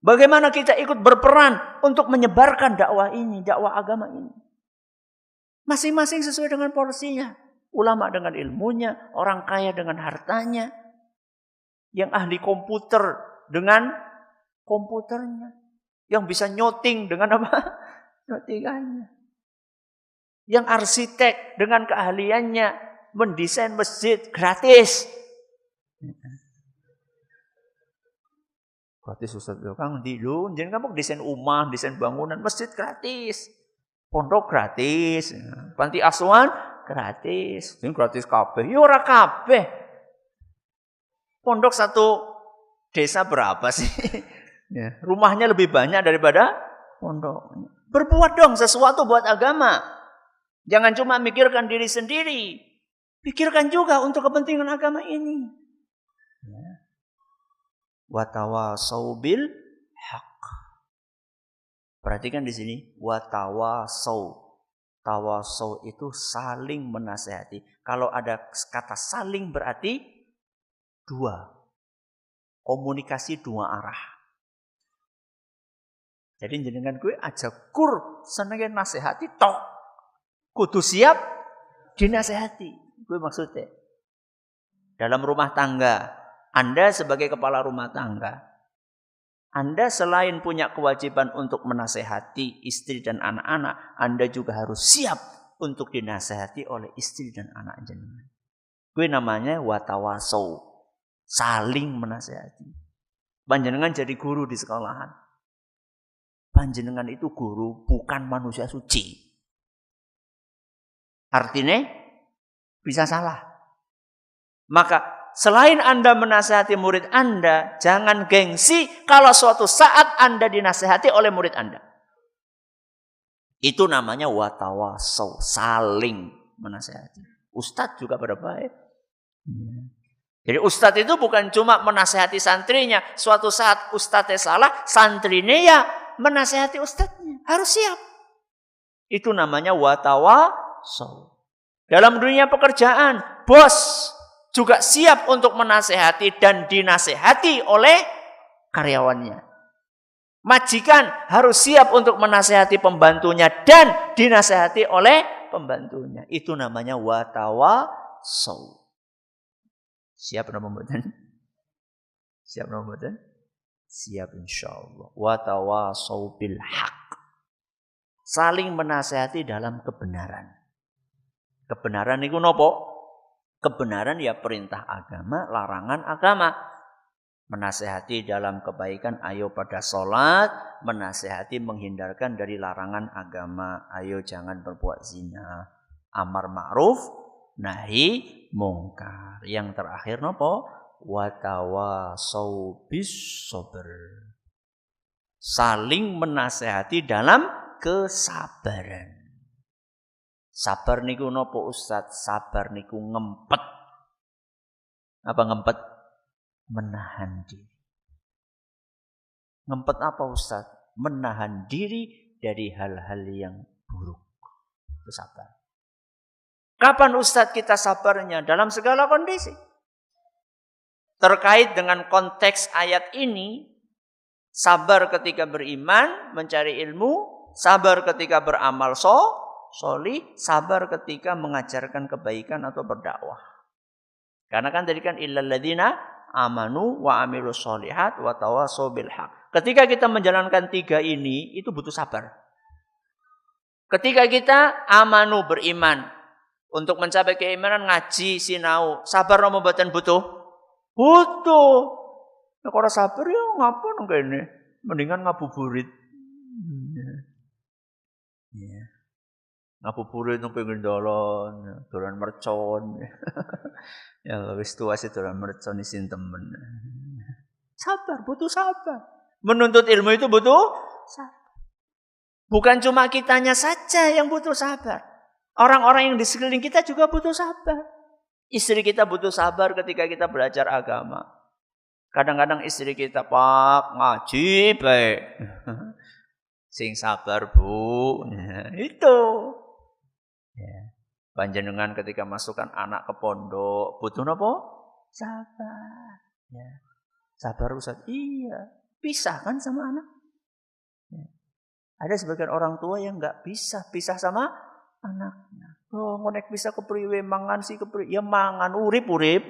Bagaimana kita ikut berperan untuk menyebarkan dakwah ini, dakwah agama ini. Masing-masing sesuai dengan porsinya. Ulama dengan ilmunya, orang kaya dengan hartanya. Yang ahli komputer dengan komputernya. Yang bisa nyoting dengan apa? Nyotingannya. Yang arsitek dengan keahliannya mendesain masjid gratis. Gratis Ustaz Kang di lu, jangan kamu desain rumah, desain bangunan, masjid gratis. Pondok gratis, panti asuhan gratis. Ini gratis kabeh. Ya ora kabeh. Pondok satu desa berapa sih? Ya, rumahnya lebih banyak daripada pondok. Berbuat dong sesuatu buat agama. Jangan cuma mikirkan diri sendiri. Pikirkan juga untuk kepentingan agama ini. Wa tawasau bil haq. Perhatikan di sini. Wa tawasau. Tawasau itu saling menasehati. Kalau ada kata saling berarti dua. Komunikasi dua arah. Jadi jenengan gue aja kur senengin nasihati tok. Kudu siap dinasehati. Gue maksudnya. Dalam rumah tangga. Anda sebagai kepala rumah tangga. Anda selain punya kewajiban untuk menasehati istri dan anak-anak. Anda juga harus siap untuk dinasehati oleh istri dan anak jenengan. Gue namanya watawasau. Saling menasehati. Panjenengan jadi guru di sekolahan. Panjenengan itu guru bukan manusia suci. Artinya bisa salah. Maka selain Anda menasihati murid Anda, jangan gengsi kalau suatu saat Anda dinasihati oleh murid Anda. Itu namanya watawasau, saling menasihati. Ustadz juga pada baik. Jadi ustadz itu bukan cuma menasihati santrinya. Suatu saat ustadznya salah, santrinya ya menasihati ustadznya. Harus siap. Itu namanya watawasau. Dalam dunia pekerjaan, bos juga siap untuk menasehati dan dinasehati oleh karyawannya. Majikan harus siap untuk menasehati pembantunya dan dinasehati oleh pembantunya. Itu namanya watawasau. Siap nomor Siap nomor Siap insyaallah. Watawasau bil haq. Saling menasehati dalam kebenaran. Kebenaran itu nopo? Kebenaran ya perintah agama, larangan agama. Menasehati dalam kebaikan, ayo pada sholat. Menasehati menghindarkan dari larangan agama. Ayo jangan berbuat zina. Amar ma'ruf, nahi mungkar. Yang terakhir nopo? Watawasau bis sabr. Saling menasehati dalam kesabaran. Sabar niku nopo Ustaz? Sabar niku ngempet. Apa ngempet? Menahan diri. Ngempet apa Ustaz? Menahan diri dari hal-hal yang buruk. Itu sabar. Kapan Ustaz kita sabarnya? Dalam segala kondisi. Terkait dengan konteks ayat ini, sabar ketika beriman, mencari ilmu, sabar ketika beramal solih, sabar ketika mengajarkan kebaikan atau berdakwah. Karena kan tadi kan illal ladzina amanu wa amilus solihat wa tawasau bil haq. Ketika kita menjalankan tiga ini, itu butuh sabar. Ketika kita amanu beriman, untuk mencapai keimanan ngaji sinau, sabar nopo mboten butuh? Butuh. Nek ora sabar ya ngapa nang kene? Mendingan ngabuburit. Ngabuburit nang pinggir dalan, dolan mercon. Ya wis tua sih dolan mercon isin temen. Sabar, butuh sabar. Menuntut ilmu itu butuh sabar. Bukan cuma kitanya saja yang butuh sabar. Orang-orang yang di sekeliling kita juga butuh sabar. Istri kita butuh sabar ketika kita belajar agama. Kadang-kadang istri kita, Pak, ngaji baik. Sing sabar, Bu. Ya, itu. Ya. Panjenengan ketika masukkan anak ke pondok, butuh apa? Sabar. Ya. Sabar Ustaz. Iya. Pisah kan sama anak. Ya. Ada sebagian orang tua yang enggak bisa pisah sama anaknya. Oh, ngonek bisa kepriwe mangan sih kepriwe. Ya mangan urip-urip.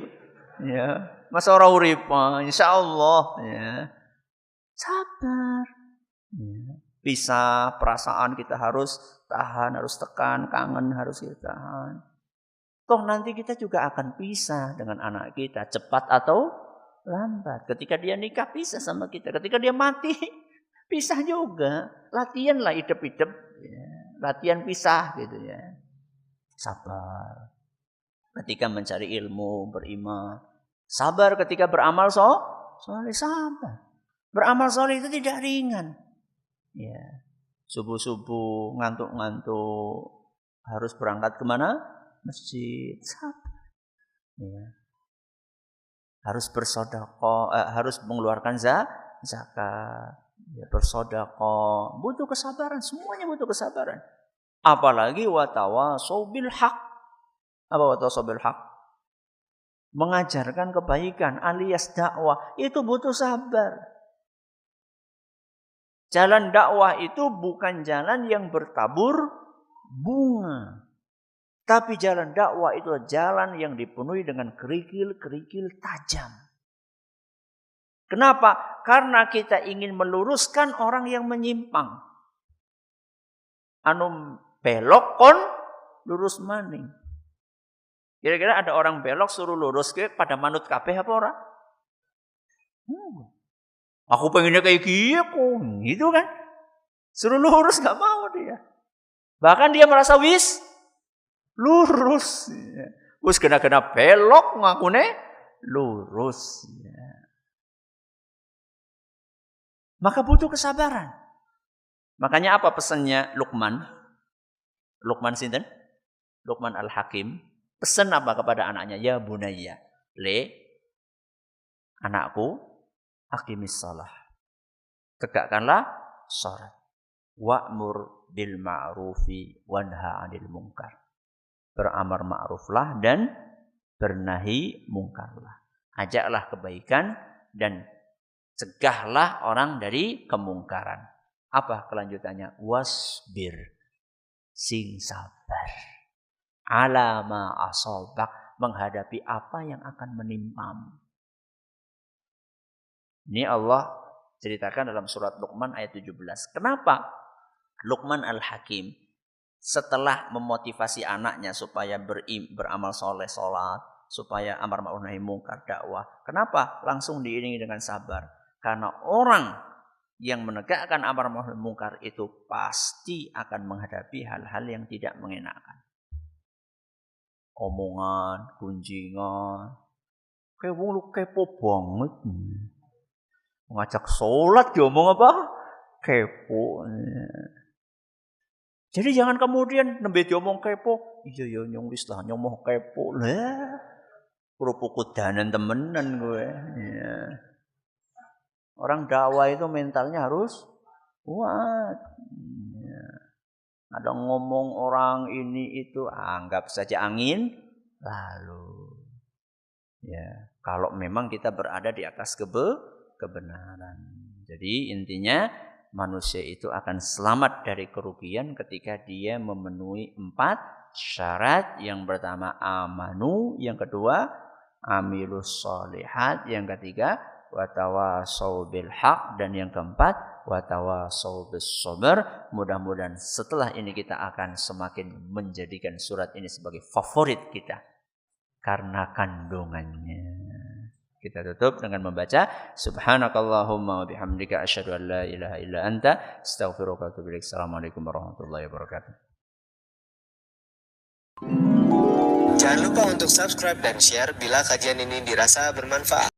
Ya. Masa ora urip? Insyaallah ya. Sabar. Ya. Pisah perasaan kita harus tahan, harus tekan, kangen harus kita tahan. Toh nanti kita juga akan pisah dengan anak kita, cepat atau lambat. Ketika dia nikah pisah sama kita, ketika dia mati pisah juga. Latihanlah hidup-hidup, ya. Latihan pisah gitu ya. Sabar. Ketika mencari ilmu, beriman. Sabar ketika beramal soleh, sabar. Beramal soleh itu tidak ringan. Ya, subuh-subuh ngantuk-ngantuk harus berangkat kemana? Masjid. Sabar. Ya. Harus bersedekah, harus mengeluarkan zakat. Ya, bersedekah, butuh kesabaran, semuanya butuh kesabaran. Apalagi watawasau bil haq. Apa watawasau bil haq? Mengajarkan kebaikan alias dakwah itu butuh sabar. Jalan dakwah itu bukan jalan yang bertabur bunga. Tapi jalan dakwah itu jalan yang dipenuhi dengan kerikil-kerikil tajam. Kenapa? Karena kita ingin meluruskan orang yang menyimpang. Anu belok kon lurus maning. Kira-kira ada orang belok suruh lurus ke pada manut kabeh apa ora? Aku pengennya kayak gitu kan. Suruh lurus gak mau dia. Bahkan dia merasa wis lurus. Wis kena-kena belok ngakune lurus. Maka butuh kesabaran. Makanya apa pesannya Luqman? Luqman sinten? Luqman Al-Hakim. Pesan apa kepada anaknya? Ya bunayya. Anakku, aqimis shalah. Tegakkanlah salat. Wa'mur bil ma'rufi wanha 'anil munkar. Beramar ma'ruflah dan bernahi mungkarlah. Ajaklah kebaikan dan cegahlah orang dari kemungkaran. Apa kelanjutannya? Wasbir. Sing sabar. Ala ma asabak. Menghadapi apa yang akan menimpamu. Ini Allah ceritakan dalam surat Luqman ayat 17. Kenapa Luqman Al-Hakim setelah memotivasi anaknya supaya beramal soleh, sholat, supaya amar ma'ruf nahi mungkar, dakwah. Kenapa langsung diiringi dengan sabar? Karena orang yang menegakkan amar ma'ruf nahi mungkar itu pasti akan menghadapi hal-hal yang tidak mengenakan. Omongan, gunjingan. Kayak wong lu kepo banget. Ngajak sholat diomong apa? Kepo. Jadi jangan kemudian nembe diomong kepo, iya ya nyong wis lah nyomong kepo lah. Kerupuk kudanan temenan gue. Ya. Orang dakwah itu mentalnya harus kuat. Ya. Ada ngomong orang ini itu anggap saja angin lalu. Ya, kalau memang kita berada di atas kebenaran. Jadi intinya manusia itu akan selamat dari kerugian ketika dia memenuhi 4 syarat. Yang pertama amanu, yang kedua amilus sholihat, yang ketiga watawasau bil haq, dan yang keempat watawasau bis sabr. Mudah-mudahan setelah ini kita akan semakin menjadikan surat ini sebagai favorit kita karena kandungannya. Kita tutup dengan membaca subhanakallahumma wa bihamdika asyhadu an la ilaha illa anta astaghfiruka wa atubu ilaik. Assalamualaikum warahmatullahi wabarakatuh. Jangan lupa untuk subscribe dan share bila kajian ini dirasa bermanfaat.